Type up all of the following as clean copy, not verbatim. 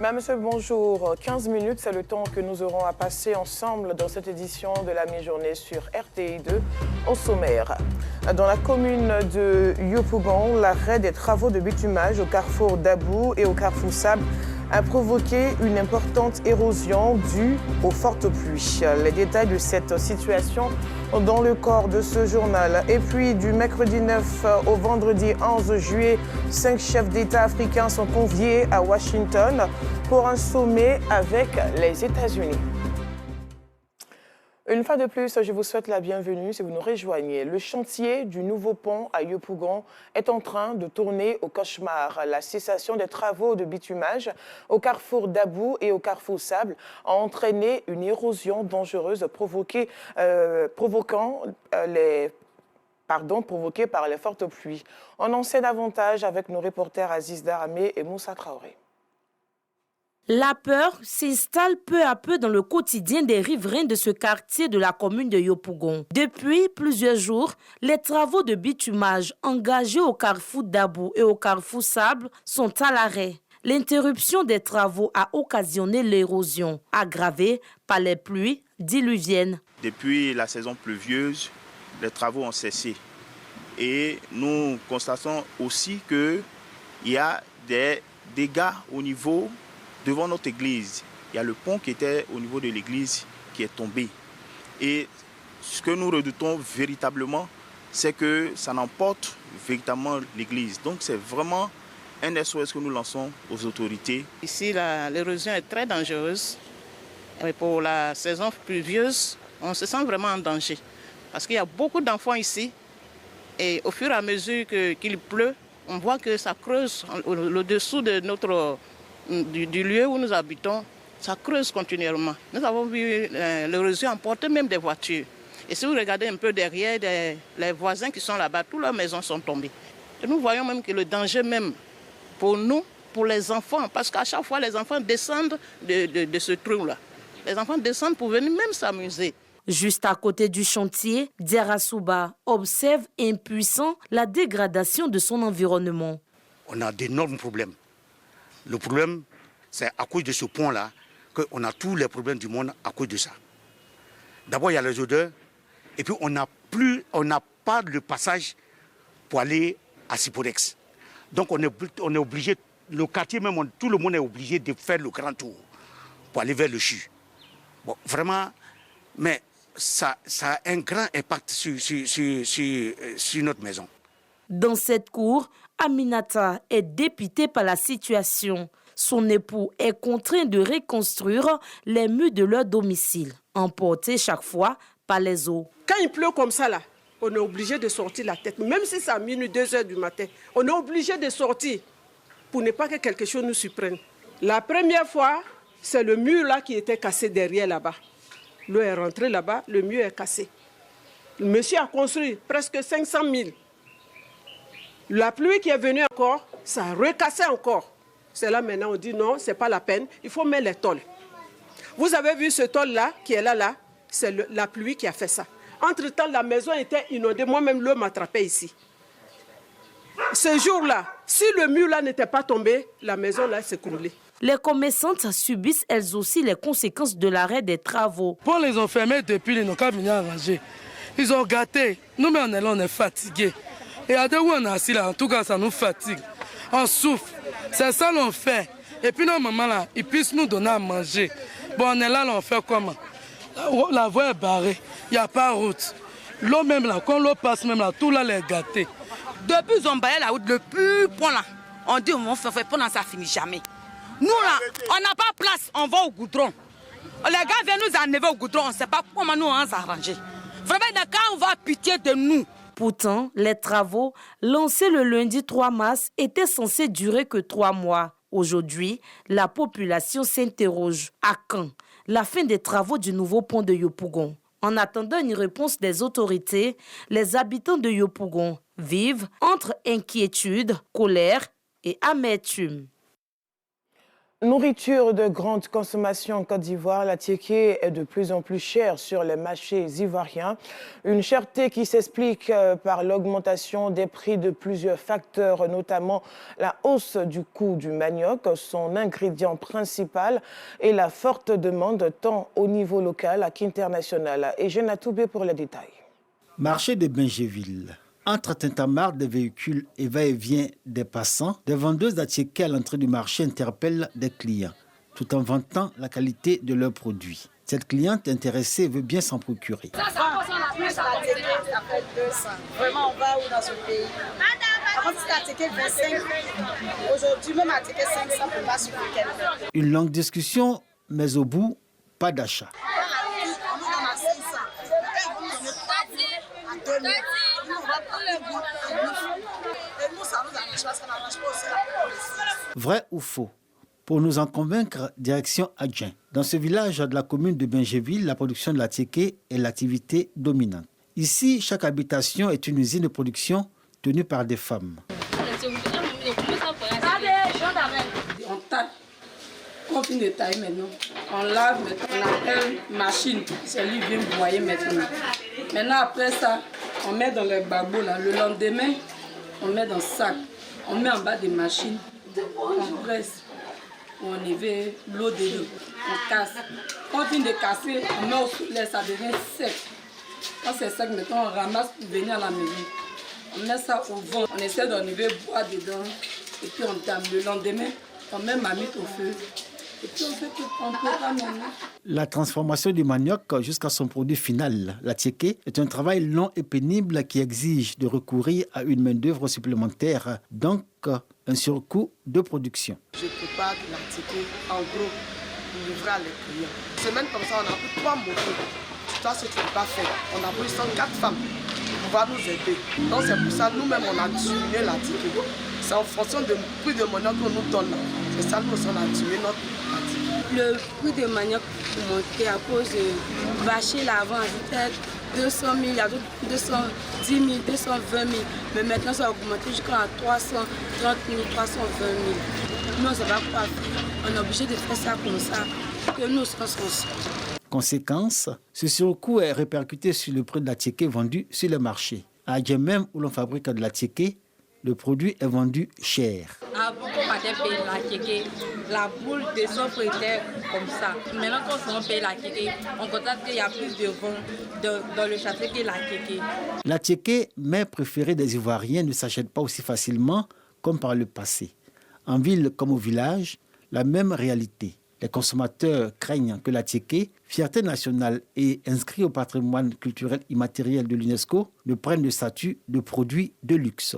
Madame, Monsieur, bonjour. 15 minutes, c'est le temps que nous aurons à passer ensemble dans cette édition de la mi-journée sur RTI2 au sommaire. Dans la commune de Yopougon, l'arrêt des travaux de bitumage au carrefour d'Abou et au carrefour Sable a provoqué une importante érosion due aux fortes pluies. Les détails de cette situation dans le corps de ce journal. Et puis du mercredi 9 au vendredi 11 juillet, 5 chefs d'État africains sont conviés à Washington pour un sommet avec les États-Unis. Une fois de plus, je vous souhaite la bienvenue si vous nous rejoignez. Le chantier du nouveau pont à Yopougon est en train de tourner au cauchemar. La cessation des travaux de bitumage au carrefour d'Abou et au carrefour Sable a entraîné une érosion dangereuse provoquée par les fortes pluies. On en sait davantage avec nos reporters Aziz Daramé et Moussa Traoré. La peur s'installe peu à peu dans le quotidien des riverains de ce quartier de la commune de Yopougon. Depuis plusieurs jours, les travaux de bitumage engagés au carrefour d'Abou et au carrefour Sable sont à l'arrêt. L'interruption des travaux a occasionné l'érosion, aggravée par les pluies diluviennes. Depuis la saison pluvieuse, les travaux ont cessé. Et nous constatons aussi qu'il y a des dégâts au niveau devant notre église. Il y a le pont qui était au niveau de l'église qui est tombé. Et ce que nous redoutons véritablement, c'est que ça n'emporte véritablement l'église. Donc c'est vraiment un SOS que nous lançons aux autorités. Ici, l'érosion est très dangereuse. Et pour la saison pluvieuse, on se sent vraiment en danger. Parce qu'il y a beaucoup d'enfants ici. Et au fur et à mesure qu'il pleut, on voit que ça creuse le dessous de du lieu où nous habitons, ça creuse continuellement. Nous avons vu l'érosion emporter même des voitures. Et si vous regardez un peu derrière, les voisins qui sont là-bas, toutes leurs maisons sont tombées. Et nous voyons même que le danger même pour nous, pour les enfants, parce qu'à chaque fois les enfants descendent de ce trou-là. Les enfants descendent pour venir même s'amuser. Juste à côté du chantier, Diarasouba observe impuissant la dégradation de son environnement. On a d'énormes problèmes. Le problème, c'est à cause de ce pont-là qu'on a tous les problèmes du monde à cause de ça. D'abord, il y a les odeurs, et puis on n'a pas de passage pour aller à Siporex. Donc on est obligé, le quartier même, tout le monde est obligé de faire le grand tour pour aller vers le CHU. Bon, vraiment, mais ça a un grand impact sur notre maison. Dans cette cour, Aminata est dépitée par la situation. Son époux est contraint de reconstruire les murs de leur domicile, emportés chaque fois par les eaux. Quand il pleut comme ça, là, on est obligé de sortir la tête. Même si c'est à minuit, 2 heures du matin, on est obligé de sortir pour ne pas que quelque chose nous surprenne. La première fois, c'est le mur là qui était cassé derrière là-bas. L'eau est rentrée là-bas, le mur est cassé. Le monsieur a construit presque 500 000. La pluie qui est venue encore, ça a recassé encore. C'est là maintenant on dit non, ce n'est pas la peine, il faut mettre les tôles. Vous avez vu ce tôle-là qui est là, c'est la pluie qui a fait ça. Entre-temps, la maison était inondée, moi-même l'eau m'attrapait ici. Ce jour-là, si le mur-là n'était pas tombé, la maison-là s'écroulait. Les commerçantes subissent elles aussi les conséquences de l'arrêt des travaux. Pour les enfermer depuis, ils n'ont qu'à venir arranger. Ils ont gâté. Nous-mêmes, on est là, on est fatigués. Et à deux où on est assis là, en tout cas, ça nous fatigue. On souffre. C'est ça l'on fait. Et puis nos mamans là, ils puissent nous donner à manger. Bon, on est là, on fait comment? La voie est barrée. Il n'y a pas de route. L'eau même là, quand l'eau passe même là, tout là, elle est gâtée. Depuis ils ont baillé la route, depuis point là, on dit on fait pendant ça finit jamais. Nous là, on n'a pas place, on va au goudron. Les gars viennent nous enlever au goudron, on ne sait pas comment nous on va s'arranger. Vraiment, quand on va pitié de nous. Pourtant, les travaux lancés le lundi 3 mars étaient censés durer que 3 mois. Aujourd'hui, la population s'interroge. À quand la fin des travaux du nouveau pont de Yopougon? En attendant une réponse des autorités, les habitants de Yopougon vivent entre inquiétude, colère et amertume. Nourriture de grande consommation en Côte d'Ivoire, la tiéké est de plus en plus chère sur les marchés ivoiriens. Une cherté qui s'explique par l'augmentation des prix de plusieurs facteurs, notamment la hausse du coût du manioc, son ingrédient principal, et la forte demande tant au niveau local qu'international. Et Jeanne Toubé pour les détails. Marché de Bingéville. Entre tintamarre des véhicules et va-et-vient des passants, des vendeuses d'atiéké à l'entrée du marché interpellent des clients, tout en vantant la qualité de leurs produits. Cette cliente intéressée veut bien s'en procurer. Ça fait 200. Vraiment, on va où dans ce pays? Avant, c'était atiéké 25. Aujourd'hui, même atiéké 500 pour pas suivre quelqu'un. Une longue discussion, mais au bout, pas d'achat. Vrai ou faux? Pour nous en convaincre, direction Adjin. Dans ce village de la commune de Bingéville, la production de la tiéké est l'activité dominante. Ici, chaque habitation est une usine de production tenue par des femmes. On tape, on finit de tailler maintenant. On lave, on appelle machine, c'est lui qui vient broyer maintenant. Maintenant après ça, on met dans les babos là. Le lendemain, on met dans le sac. On met en bas des machines, on presse, on éveille l'eau dedans, on casse. Quand on finit de casser, on met au soleil, ça devient sec. Quand c'est sec, maintenant on ramasse pour venir à la maison. On met ça au vent, on essaie d'enlever bois dedans et puis on table. Le lendemain, on met marmite au feu. Et puis on fait tout, on prépare maintenant. La transformation du manioc jusqu'à son produit final, la tiéké, est un travail long et pénible qui exige de recourir à une main-d'œuvre supplémentaire, donc un surcoût de production. Je prépare la tiéké en gros pour livrer à les clients. Semaine comme ça, on a pris 3 motos. Ça, ce que tu ne peux pas faire. On a pris 104 femmes pour pouvoir nous aider. Donc c'est pour ça, nous-mêmes, on a diminué la tiéké. C'est en fonction du prix de manioc qu'on nous donne. C'est ça, nous, on a diminué notre tiéké. Le prix de manioc est monté à cause de vacher l'avant, peut-être 200 000, il y a 210 000, 220 000. Mais maintenant, ça a augmenté jusqu'à 330 000, 320 000. Nous, on ne sait pas quoi faire. On est obligé de faire ça comme ça, que nous, on se Conséquence, ce surcoût est répercuté sur le prix de la tiéké vendu sur le marché. À Adjin même, où l'on fabrique de la tiéké, le produit est vendu cher. Avant qu'on paye la tiéké, la boule de soufre était comme ça. Maintenant qu'on paye la tiéké, on constate qu'il y a plus de vent dans le château que la tiéké. La tiéké, mets préférée des Ivoiriens, ne s'achète pas aussi facilement comme par le passé. En ville comme au village, la même réalité. Les consommateurs craignent que la tiéké, fierté nationale et inscrit au patrimoine culturel immatériel de l'UNESCO, ne prenne le statut de produit de luxe.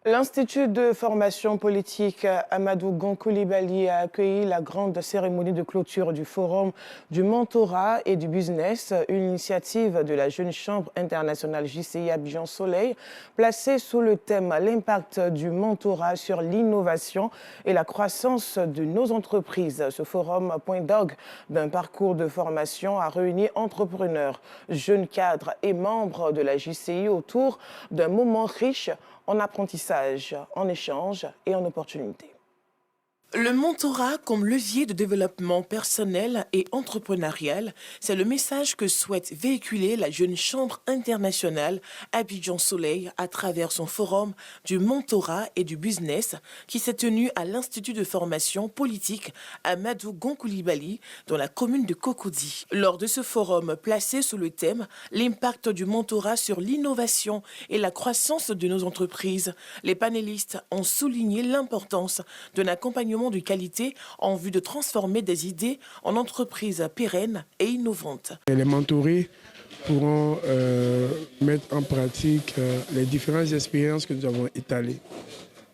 L'Institut de formation politique Amadou Gon Coulibaly a accueilli la grande cérémonie de clôture du Forum du mentorat et du business, une initiative de la Jeune Chambre internationale JCI Abidjan Soleil, placée sous le thème « L'impact du mentorat sur l'innovation et la croissance de nos entreprises ». Ce forum, point d'orgue d'un parcours de formation, a réuni entrepreneurs, jeunes cadres et membres de la JCI autour d'un moment riche en apprentissage, en échange et en opportunités. Le mentorat comme levier de développement personnel et entrepreneurial, c'est le message que souhaite véhiculer la Jeune Chambre internationale Abidjan Soleil à travers son forum du mentorat et du business qui s'est tenu à l'Institut de formation politique Amadou Gon Coulibaly dans la commune de Cocody. Lors de ce forum placé sous le thème « L'impact du mentorat sur l'innovation et la croissance de nos entreprises », les panélistes ont souligné l'importance d'un accompagnement de qualité en vue de transformer des idées en entreprises pérennes et innovantes. Les mentorés pourront mettre en pratique les différentes expériences que nous avons étalées.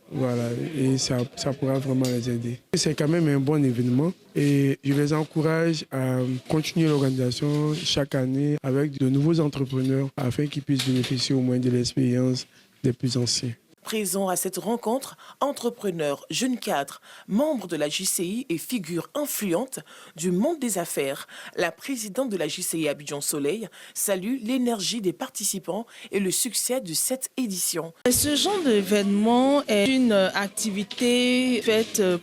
Voilà, et ça pourra vraiment les aider. C'est quand même un bon événement et je les encourage à continuer l'organisation chaque année avec de nouveaux entrepreneurs afin qu'ils puissent bénéficier au moins de l'expérience des plus anciens. Présents à cette rencontre, entrepreneurs, jeunes cadres, membres de la JCI et figures influentes du monde des affaires, la présidente de la JCI Abidjan Soleil salue l'énergie des participants et le succès de cette édition. Ce genre d'événement est une activité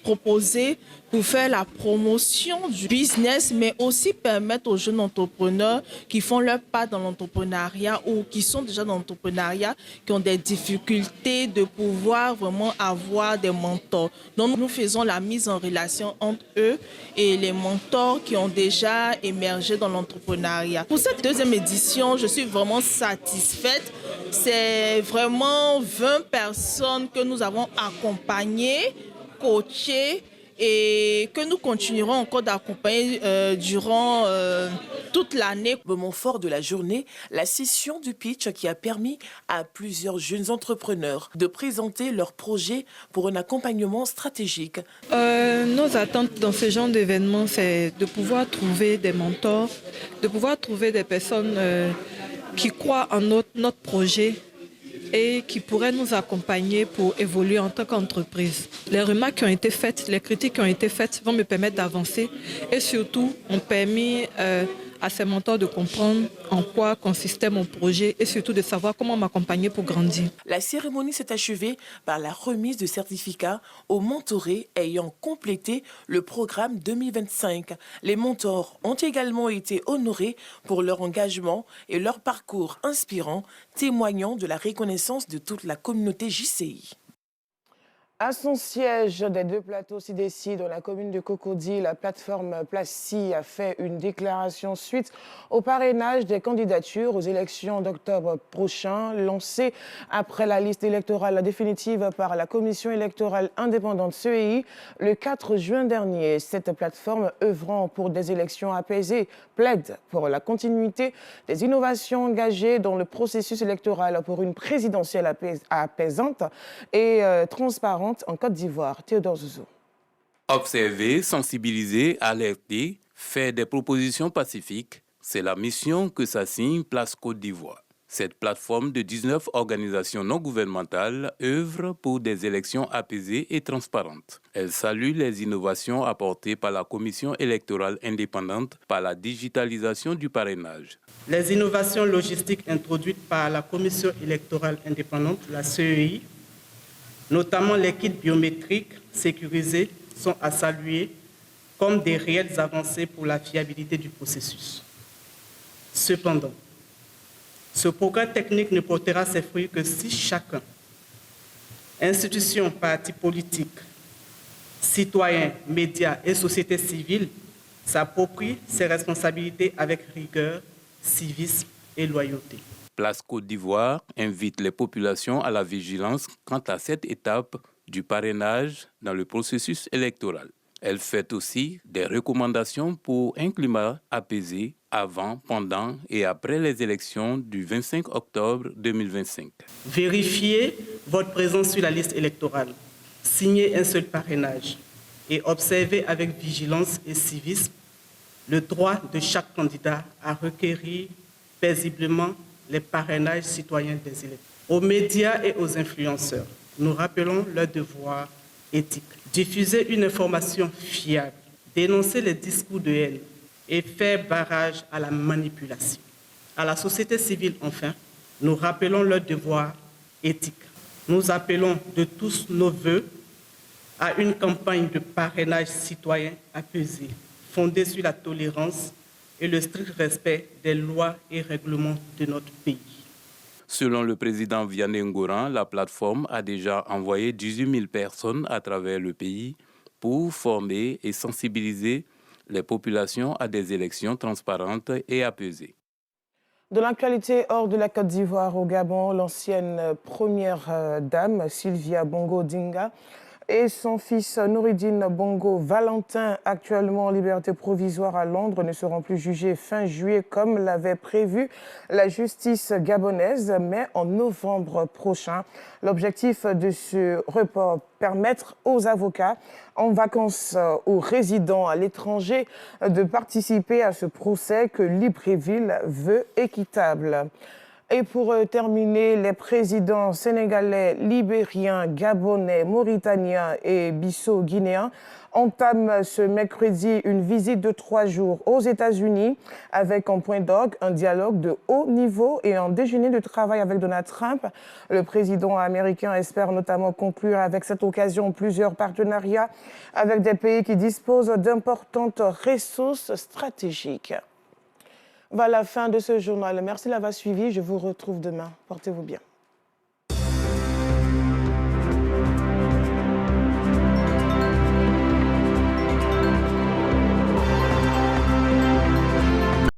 proposée pour faire la promotion du business, mais aussi permettre aux jeunes entrepreneurs qui font leur pas dans l'entrepreneuriat ou qui sont déjà dans l'entrepreneuriat, qui ont des difficultés de pouvoir vraiment avoir des mentors. Donc nous faisons la mise en relation entre eux et les mentors qui ont déjà émergé dans l'entrepreneuriat. Pour cette deuxième édition, je suis vraiment satisfaite. C'est vraiment 20 personnes que nous avons accompagnées, coachées, et que nous continuerons encore d'accompagner durant toute l'année. Moment fort de la journée, la session du pitch qui a permis à plusieurs jeunes entrepreneurs de présenter leurs projets pour un accompagnement stratégique. Nos attentes dans ce genre d'événement, c'est de pouvoir trouver des mentors, de pouvoir trouver des personnes qui croient en notre projet et qui pourraient nous accompagner pour évoluer en tant qu'entreprise. Les remarques qui ont été faites, les critiques qui ont été faites vont me permettre d'avancer et surtout ont permis à ces mentors de comprendre en quoi consistait mon projet et surtout de savoir comment m'accompagner pour grandir. La cérémonie s'est achevée par la remise de certificats aux mentorés ayant complété le programme 2025. Les mentors ont également été honorés pour leur engagement et leur parcours inspirant, témoignant de la reconnaissance de toute la communauté JCI. À son siège des deux plateaux SIDECI dans la commune de Cocody, la plateforme Placi a fait une déclaration suite au parrainage des candidatures aux élections d'octobre prochain, lancées après la liste électorale définitive par la commission électorale indépendante CEI le 4 juin dernier. Cette plateforme œuvrant pour des élections apaisées plaide pour la continuité des innovations engagées dans le processus électoral pour une présidentielle apaisante et transparente en Côte d'Ivoire. Théodore Zouzou. Observer, sensibiliser, alerter, faire des propositions pacifiques, c'est la mission que s'assigne Place Côte d'Ivoire. Cette plateforme de 19 organisations non gouvernementales œuvre pour des élections apaisées et transparentes. Elle salue les innovations apportées par la commission électorale indépendante par la digitalisation du parrainage. Les innovations logistiques introduites par la commission électorale indépendante, la CEI, notamment les kits biométriques sécurisés, sont à saluer comme des réelles avancées pour la fiabilité du processus. Cependant, ce progrès technique ne portera ses fruits que si chacun, institutions, partis politiques, citoyens, médias et société civile, s'approprie ses responsabilités avec rigueur, civisme et loyauté. Place Côte d'Ivoire invite les populations à la vigilance quant à cette étape du parrainage dans le processus électoral. Elle fait aussi des recommandations pour un climat apaisé avant, pendant et après les élections du 25 octobre 2025. Vérifiez votre présence sur la liste électorale, signez un seul parrainage et observez avec vigilance et civisme le droit de chaque candidat à requérir paisiblement les parrainages citoyens des électeurs. Aux médias et aux influenceurs, nous rappelons leur devoir éthique. Diffuser une information fiable, dénoncer les discours de haine et faire barrage à la manipulation. À la société civile, enfin, nous rappelons leur devoir éthique. Nous appelons de tous nos vœux à une campagne de parrainage citoyen apaisée, fondée sur la tolérance et le strict respect des lois et règlements de notre pays. Selon le président Vianney Ngoran, la plateforme a déjà envoyé 18 000 personnes à travers le pays pour former et sensibiliser les populations à des élections transparentes et apaisées. De l'actualité hors de la Côte d'Ivoire au Gabon, l'ancienne première dame Sylvia Bongo Dinga et son fils Noureddine Bongo Valentin, actuellement en liberté provisoire à Londres, ne seront plus jugés fin juillet comme l'avait prévu la justice gabonaise, mais en novembre prochain. L'objectif de ce report, permettre aux avocats en vacances ou résidents à l'étranger de participer à ce procès que Libreville veut équitable. Et pour terminer, les présidents sénégalais, libériens, gabonais, mauritaniens et bissau-guinéens entament ce mercredi une visite de 3 jours aux États-Unis avec en point d'orgue un dialogue de haut niveau et un déjeuner de travail avec Donald Trump. Le président américain espère notamment conclure avec cette occasion plusieurs partenariats avec des pays qui disposent d'importantes ressources stratégiques. Voilà la fin de ce journal. Merci d'avoir suivi. Je vous retrouve demain. Portez-vous bien.